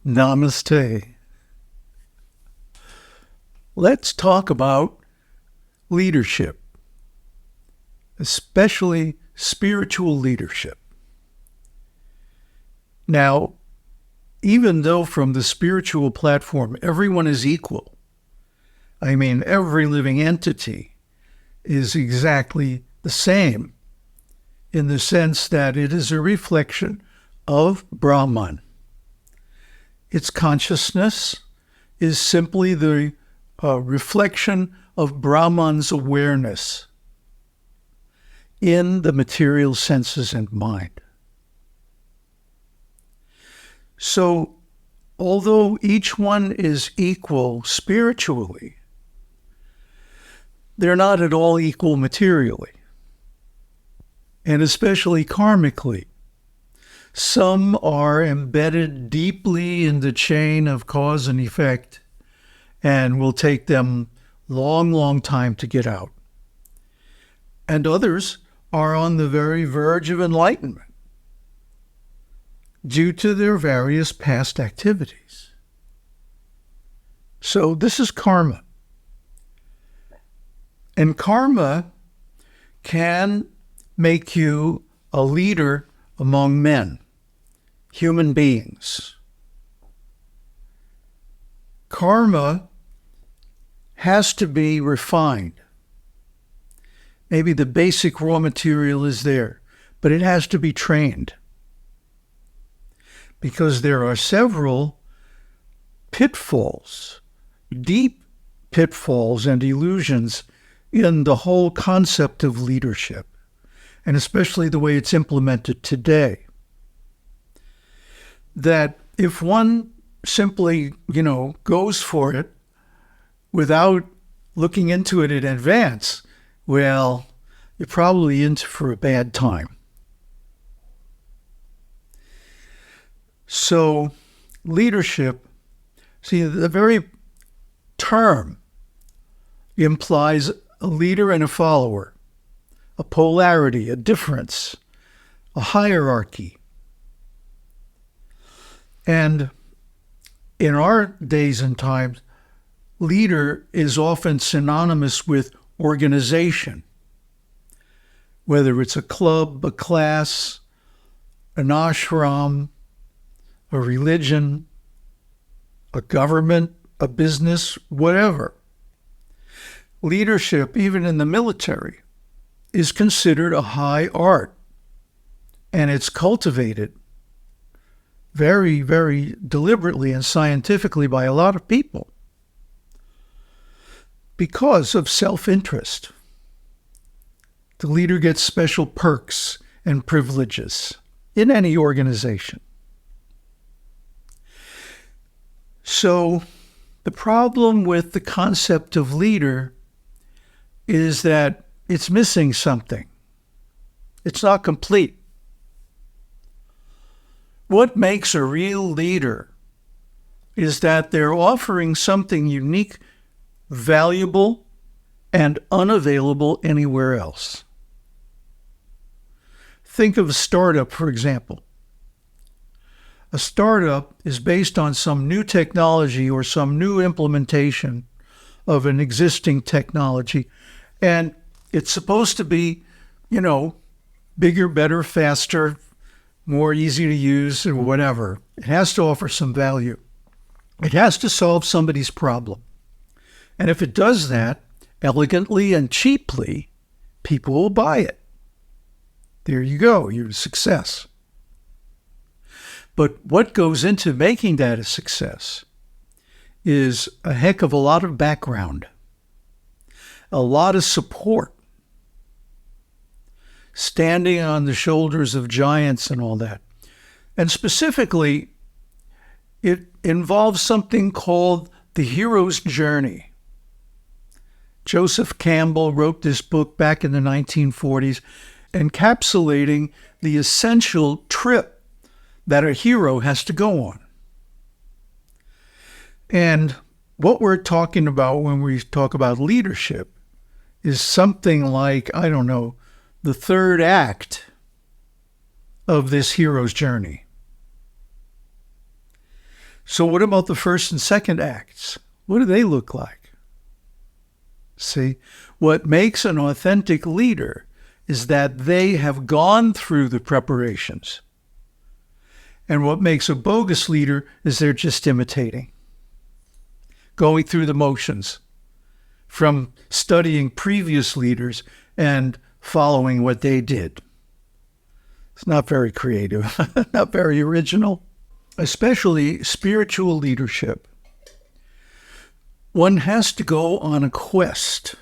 Namaste. Let's talk about leadership, especially spiritual leadership. Now, even though from the spiritual platform everyone is equal, I mean, every living entity is exactly the same in the sense that it is a reflection of Brahman. Its consciousness is simply the reflection of Brahman's awareness in the material senses and mind. So, although each one is equal spiritually, they're not at all equal materially, and especially karmically. Some are embedded deeply in the chain of cause and effect and will take them long time to get out. And others are on the very verge of enlightenment due to their various past activities. So this is karma. And karma can make you a leader among men, human beings. Karma has to be refined. Maybe the basic raw material is there, but it has to be trained. Because there are several pitfalls, deep pitfalls and illusions in the whole concept of leadership, and especially the way it's implemented today. That if one simply, goes for it without looking into it in advance, well, you're probably in for a bad time. So, leadership, see, the very term implies a leader and a follower, a polarity, a difference, a hierarchy. And in our days and times, leader is often synonymous with organization, whether it's a club, a class, an ashram, a religion, a government, a business, whatever. Leadership, even in the military, is considered a high art, and it's cultivated very, very deliberately and scientifically by a lot of people because of self-interest. The leader gets special perks and privileges in any organization. So the problem with the concept of leader is that it's missing something. It's not complete. What makes a real leader is that they're offering something unique, valuable, and unavailable anywhere else. Think of a startup, for example. A startup is based on some new technology or some new implementation of an existing technology, and it's supposed to be, bigger, better, faster, more easy to use, or whatever. It has to offer some value. It has to solve somebody's problem. And if it does that elegantly and cheaply, people will buy it. There you go, you're a success. But what goes into making that a success is a heck of a lot of background, a lot of support, standing on the shoulders of giants and all that. And specifically, it involves something called the hero's journey. Joseph Campbell wrote this book back in the 1940s, encapsulating the essential trip that a hero has to go on. And what we're talking about when we talk about leadership is something like, the third act of this hero's journey. So what about the first and second acts? What do they look like? See, what makes an authentic leader is that they have gone through the preparations. And what makes a bogus leader is they're just imitating, going through the motions from studying previous leaders and following what they did. It's not very creative, not very original, especially spiritual leadership. One has to go on a quest.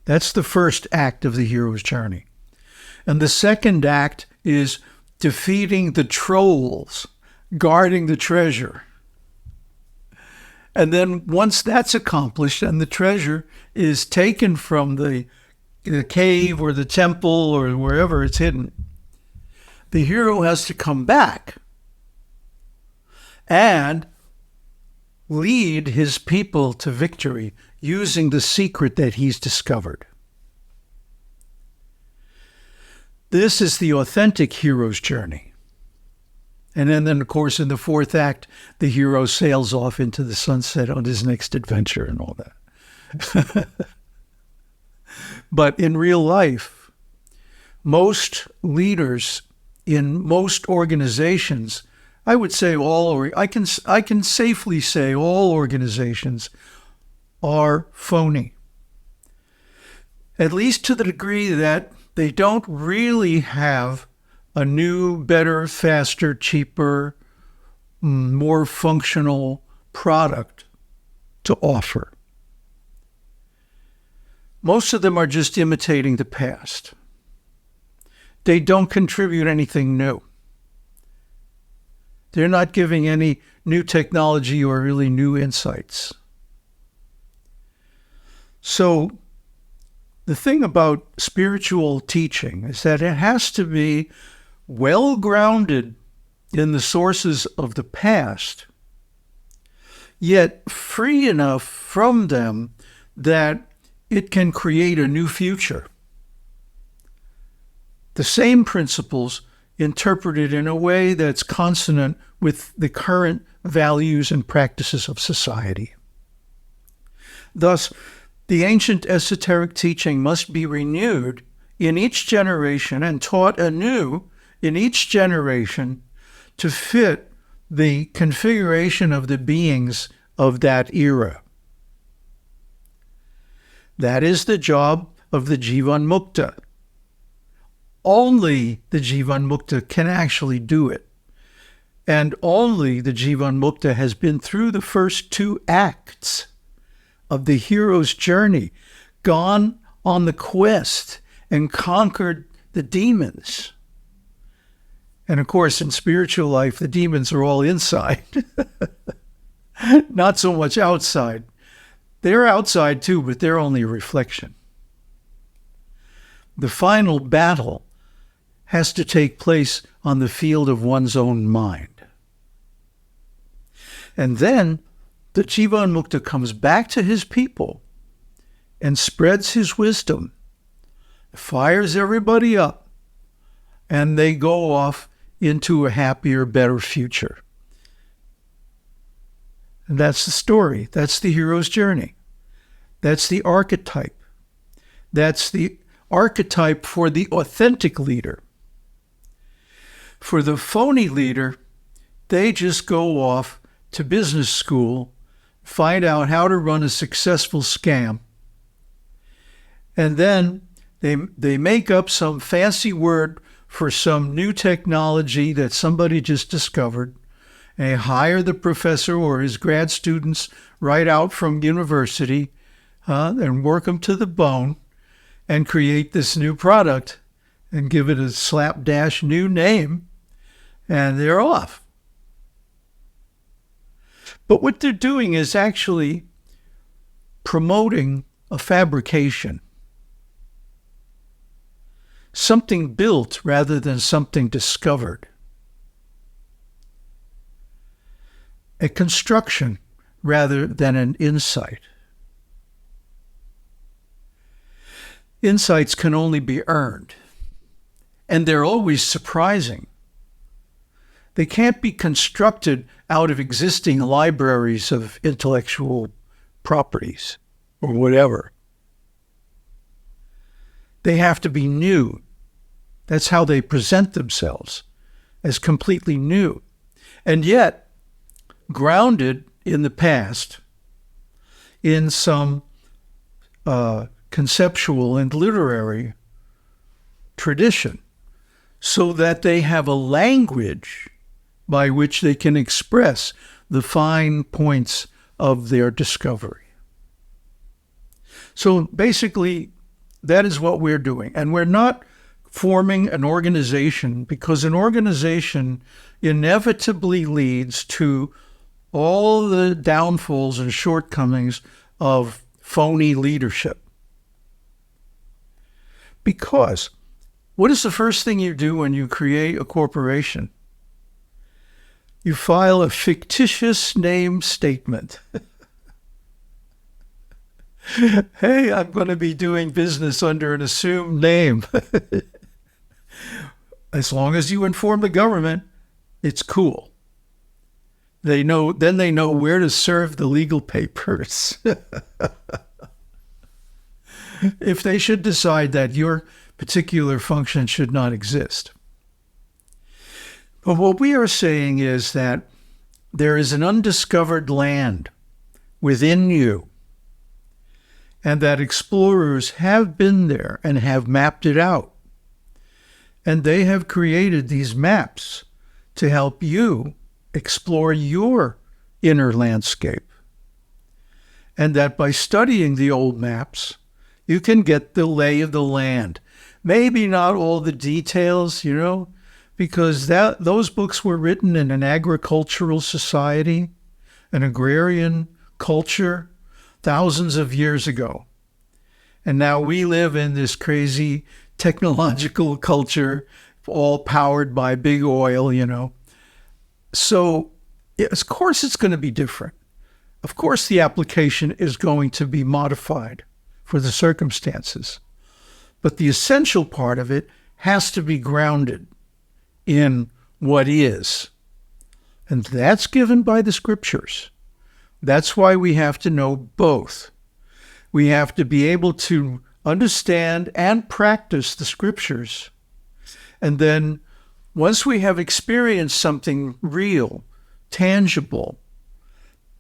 That's the first act of the hero's journey. And the second act is defeating the trolls, guarding the treasure. And then once that's accomplished and the treasure is taken from the cave or the temple or wherever it's hidden, the hero has to come back and lead his people to victory using the secret that he's discovered. This is the authentic hero's journey. And then, of course, in the fourth act, the hero sails off into the sunset on his next adventure and all that. But in real life, most leaders in most organizations, I would say I can safely say all organizations are phony. At least to the degree that they don't really have a new, better, faster, cheaper, more functional product to offer. Most of them are just imitating the past. They don't contribute anything new. They're not giving any new technology or really new insights. So the thing about spiritual teaching is that it has to be well grounded in the sources of the past, yet free enough from them that it can create a new future. The same principles interpreted in a way that's consonant with the current values and practices of society. Thus, the ancient esoteric teaching must be renewed in each generation and taught anew in each generation to fit the configuration of the beings of that era. That is the job of the Jivan Mukta. Only the Jivan Mukta can actually do it. And only the Jivan Mukta has been through the first two acts of the hero's journey, gone on the quest and conquered the demons. And of course, in spiritual life, the demons are all inside, not so much outside. They're outside too, but they're only a reflection. The final battle has to take place on the field of one's own mind. And then the Jivan Mukta comes back to his people and spreads his wisdom, fires everybody up, and they go off into a happier, better future. And that's the story. That's the hero's journey. That's the archetype. That's the archetype for the authentic leader. For the phony leader, they just go off to business school, find out how to run a successful scam, and then they make up some fancy word for some new technology that somebody just discovered, and they hire the professor or his grad students right out from university and work them to the bone and create this new product and give it a slapdash new name, and they're off. But what they're doing is actually promoting a fabrication, something built rather than something discovered, a construction rather than an insight. Insights can only be earned, and they're always surprising. They can't be constructed out of existing libraries of intellectual properties or whatever. They have to be new. That's how they present themselves, as completely new. And yet, grounded in the past, in some conceptual and literary tradition, so that they have a language by which they can express the fine points of their discovery. So basically, that is what we're doing. And we're not forming an organization, because an organization inevitably leads to all the downfalls and shortcomings of phony leadership. Because what is the first thing you do when you create a corporation? You file a fictitious name statement. Hey, I'm going to be doing business under an assumed name. As long as you inform the government, it's cool. Then they know where to serve the legal papers. If they should decide that your particular function should not exist. But what we are saying is that there is an undiscovered land within you, and that explorers have been there and have mapped it out. And they have created these maps to help you explore your inner landscape. And that by studying the old maps, you can get the lay of the land. Maybe not all the details, because those books were written in an agricultural society, an agrarian culture, thousands of years ago. And now we live in this crazy technological culture, all powered by big oil, So, of course, it's going to be different. Of course, the application is going to be modified for the circumstances. But the essential part of it has to be grounded in what is. And that's given by the scriptures. That's why we have to know both. We have to be able to understand and practice the scriptures. And then once we have experienced something real, tangible,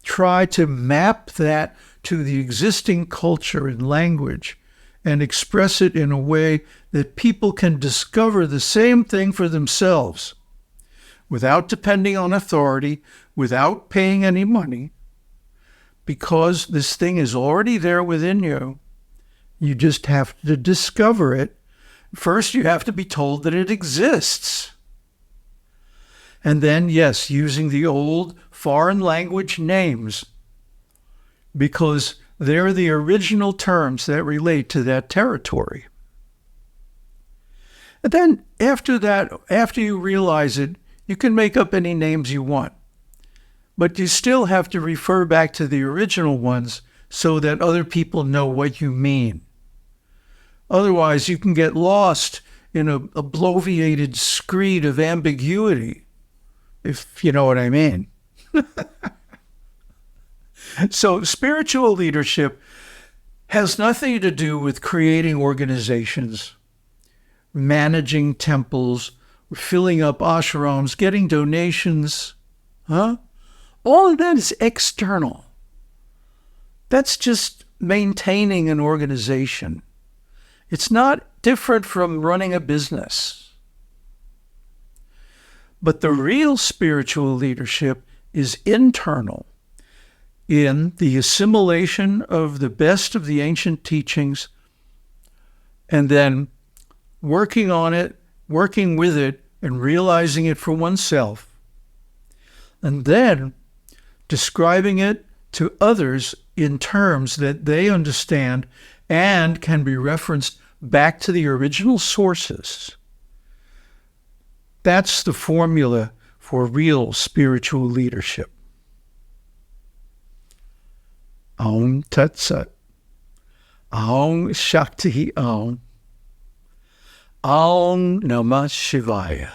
try to map that to the existing culture and language and express it in a way that people can discover the same thing for themselves without depending on authority, without paying any money, because this thing is already there within you. You just have to discover it. First, you have to be told that it exists. And then, yes, using the old foreign language names, because they're the original terms that relate to that territory. And then after that, after you realize it, you can make up any names you want. But you still have to refer back to the original ones so that other people know what you mean. Otherwise, you can get lost in a bloviated screed of ambiguity, if you know what I mean. So spiritual leadership has nothing to do with creating organizations, managing temples, filling up ashrams, getting donations. All of that is external. That's just maintaining an organization. It's not different from running a business. But the real spiritual leadership is internal, in the assimilation of the best of the ancient teachings, and then working on it, working with it, and realizing it for oneself, and then describing it to others in terms that they understand and can be referenced back to the original sources. That's the formula for real spiritual leadership. Om Tat Sat. Om Shakti Om. Om Namah Shivaya.